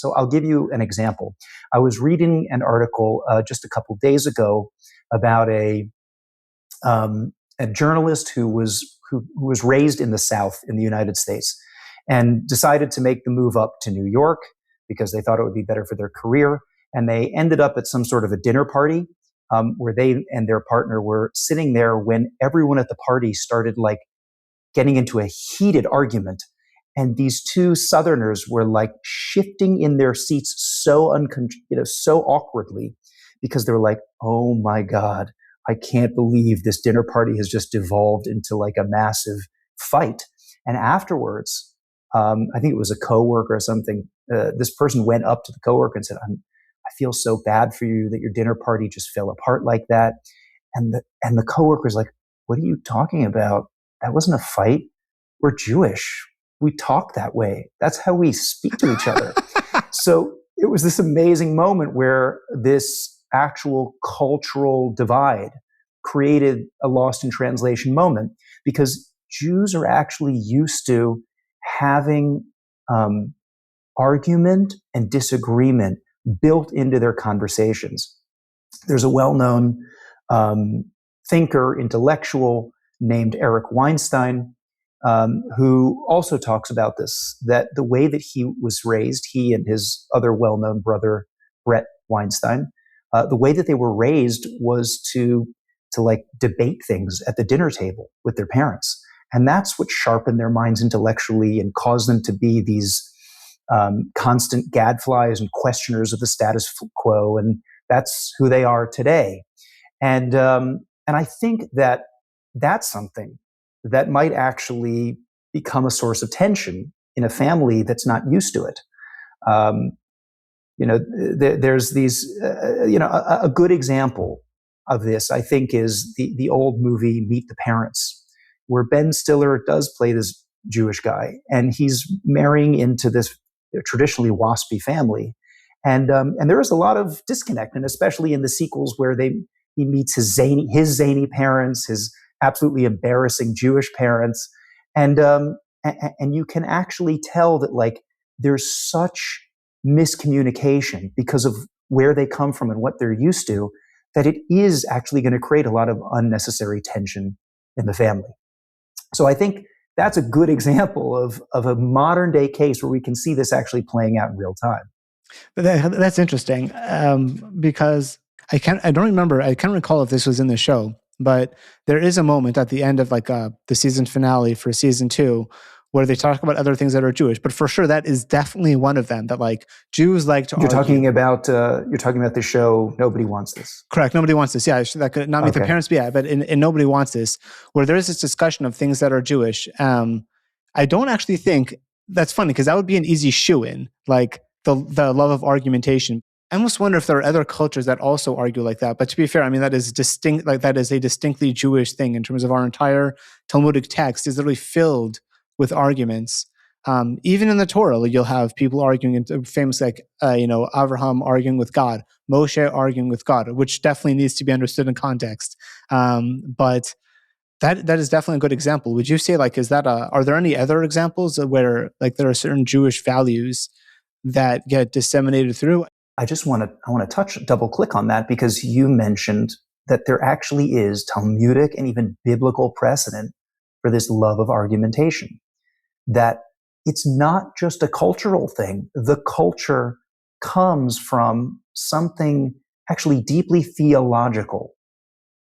So I'll give you an example. I was reading an article just a couple days ago about a journalist who was raised in the South in the United States and decided to make the move up to New York because they thought it would be better for their career. And they ended up at some sort of a dinner party where they and their partner were sitting there when everyone at the party started like getting into a heated argument. And these two Southerners were like shifting in their seats so awkwardly because they were like, "Oh my God, I can't believe this dinner party has just devolved into like a massive fight." And afterwards, I think it was a coworker or something. This person went up to the coworker and said, "I feel so bad for you that your dinner party just fell apart like that." And the coworker's like, "What are you talking about? That wasn't a fight. We're Jewish. We talk that way. That's how we speak to each other." So it was this amazing moment where this actual cultural divide created a lost in translation moment because Jews are actually used to having argument and disagreement built into their conversations. There's a well-known thinker, intellectual named Eric Weinstein, who also talks about this, that the way that he was raised, he and his other well-known brother, Brett Weinstein, the way that they were raised was to like debate things at the dinner table with their parents. And that's what sharpened their minds intellectually and caused them to be these constant gadflies and questioners of the status quo. And that's who they are today. And I think that that's something that might actually become a source of tension in a family that's not used to it. There's these, a good example of this, I think, is the old movie Meet the Parents, where Ben Stiller does play this Jewish guy, and he's marrying into this traditionally waspy family. And there is a lot of disconnect, and especially in the sequels where he meets his zany parents, his absolutely embarrassing Jewish parents, and you can actually tell that like there's such miscommunication because of where they come from and what they're used to, that it is actually going to create a lot of unnecessary tension in the family. So I think that's a good example of a modern day case where we can see this actually playing out in real time. But that's interesting because I don't remember. I can't recall if this was in the show, but there is a moment at the end of like the season finale for season 2 where they talk about other things that are Jewish. But for sure, that is definitely one of them. That like Jews like to. You're talking about the show Nobody Wants This. Correct. Nobody Wants This. Yeah, that could not Meet the Parents. Yeah, but in Nobody Wants This, where there is this discussion of things that are Jewish. I don't actually think that's funny because that would be an easy shoe-in, like the love of argumentation. I almost wonder if there are other cultures that also argue like that. But to be fair, I mean, that is distinct. Like that is a distinctly Jewish thing in terms of our entire Talmudic text is literally filled with arguments. Even in the Torah, you'll have people arguing, famous like Abraham arguing with God, Moshe arguing with God, which definitely needs to be understood in context. But that is definitely a good example. Would you say like are there any other examples where like there are certain Jewish values that get disseminated through? I want to double click on that because you mentioned that there actually is Talmudic and even biblical precedent for this love of argumentation. That it's not just a cultural thing. The culture comes from something actually deeply theological.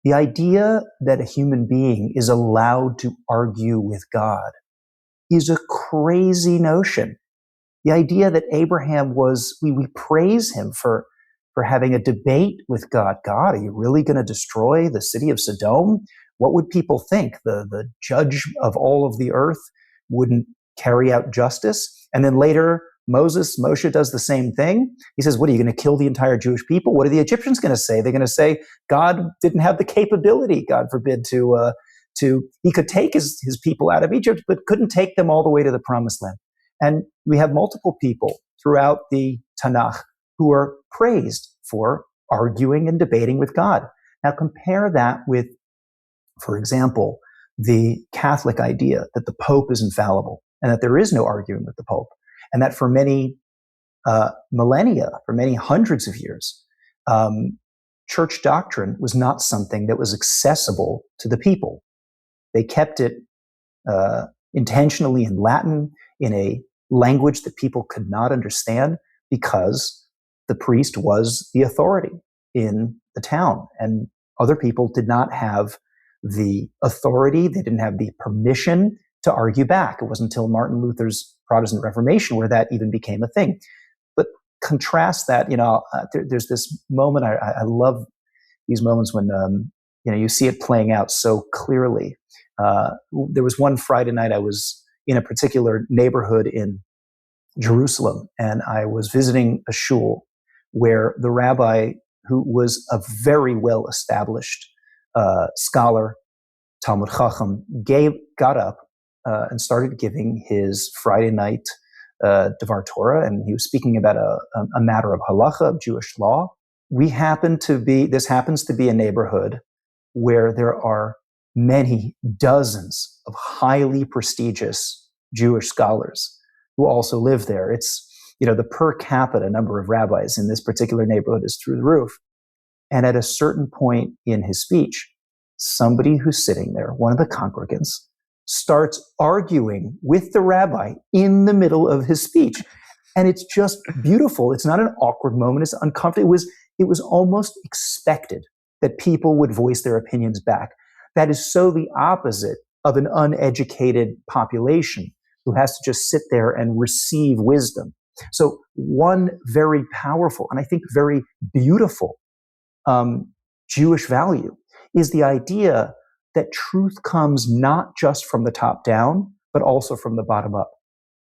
The idea that a human being is allowed to argue with God is a crazy notion. The idea that Abraham we praise him for having a debate with God. God, are you really going to destroy the city of Sodom? What would people think? The judge of all of the earth wouldn't carry out justice? And then later, Moshe does the same thing. He says, what, are you going to kill the entire Jewish people? What are the Egyptians going to say? They're going to say God didn't have the capability, God forbid, he could take his people out of Egypt, but couldn't take them all the way to the promised land. And we have multiple people throughout the Tanakh who are praised for arguing and debating with God. Now compare that with, for example, the Catholic idea that the Pope is infallible and that there is no arguing with the Pope, and that for many millennia, for many hundreds of years, church doctrine was not something that was accessible to the people. They kept it intentionally in Latin, in a language that people could not understand, because the priest was the authority in the town, and other people did not have the authority, they didn't have the permission to argue back. It wasn't until Martin Luther's Protestant Reformation where that even became a thing. But contrast that, there's this moment, I love these moments when you see it playing out so clearly. There was one Friday night I was in a particular neighborhood in Jerusalem, and I was visiting a shul where the rabbi, who was a very well-established scholar, Talmud Chacham, got up and started giving his Friday night Devar Torah, and he was speaking about a matter of halacha, of Jewish law. This happens to be a neighborhood where there are many dozens of highly prestigious Jewish scholars who also live there. It's, the per capita number of rabbis in this particular neighborhood is through the roof. And at a certain point in his speech, somebody who's sitting there, one of the congregants, starts arguing with the rabbi in the middle of his speech. And it's just beautiful. It's not an awkward moment. It's uncomfortable. It was almost expected that people would voice their opinions back. That is so the opposite of an uneducated population who has to just sit there and receive wisdom. So one very powerful, and I think very beautiful Jewish value is the idea that truth comes not just from the top down, but also from the bottom up.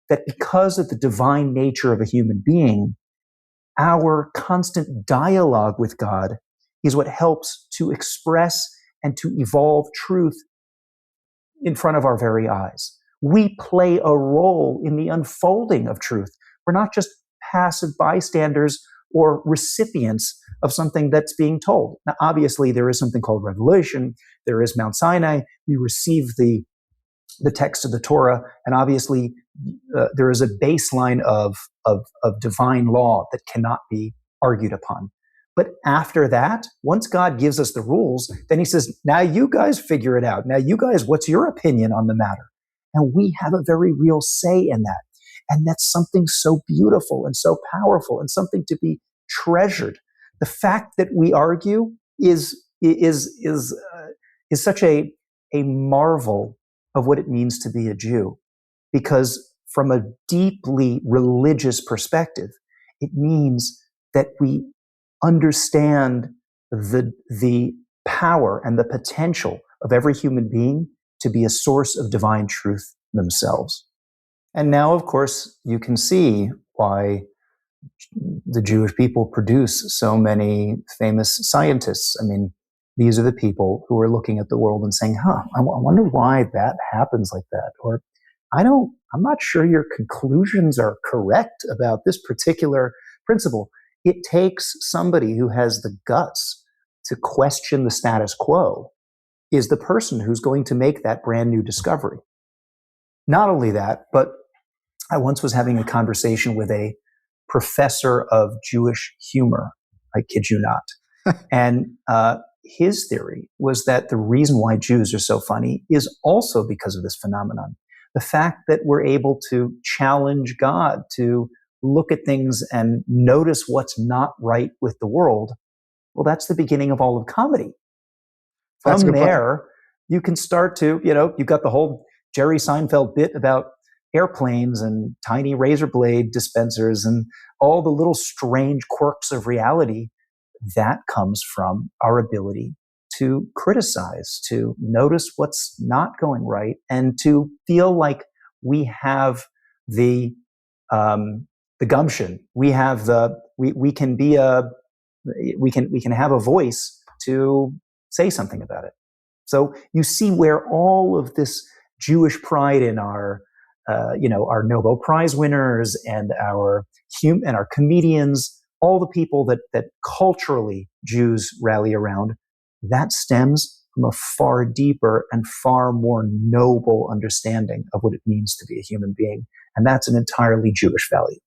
That because of the divine nature of a human being, our constant dialogue with God is what helps to express and to evolve truth in front of our very eyes. We play a role in the unfolding of truth. We're not just passive bystanders or recipients of something that's being told. Now, obviously, there is something called revelation. There is Mount Sinai. We receive the text of the Torah, and obviously, there is a baseline of divine law that cannot be argued upon. But after that, once God gives us the rules, then he says, now you guys figure it out. Now you guys, what's your opinion on the matter? And we have a very real say in that. And that's something so beautiful and so powerful and something to be treasured. The fact that we argue is such a marvel of what it means to be a Jew. Because from a deeply religious perspective, it means that we understand the power and the potential of every human being to be a source of divine truth themselves. And now, of course, you can see why the Jewish people produce so many famous scientists. I mean, these are the people who are looking at the world and saying, I wonder why that happens like that. Or, I'm not sure your conclusions are correct about this particular principle. It takes somebody who has the guts to question the status quo is the person who's going to make that brand new discovery. Not only that, but I once was having a conversation with a professor of Jewish humor. I kid you not. And his theory was that the reason why Jews are so funny is also because of this phenomenon. The fact that we're able to challenge God, to look at things and notice what's not right with the world, well, that's the beginning of all of comedy. From there, you can start to, you've got the whole Jerry Seinfeld bit about airplanes and tiny razor blade dispensers and all the little strange quirks of reality. That comes from our ability to criticize, to notice what's not going right, and to feel like we have the gumption. We have we can have a voice to say something about it. So you see where all of this Jewish pride in our Nobel Prize winners and our comedians, all the people that culturally Jews rally around, that stems from a far deeper and far more noble understanding of what it means to be a human being. And that's an entirely Jewish value.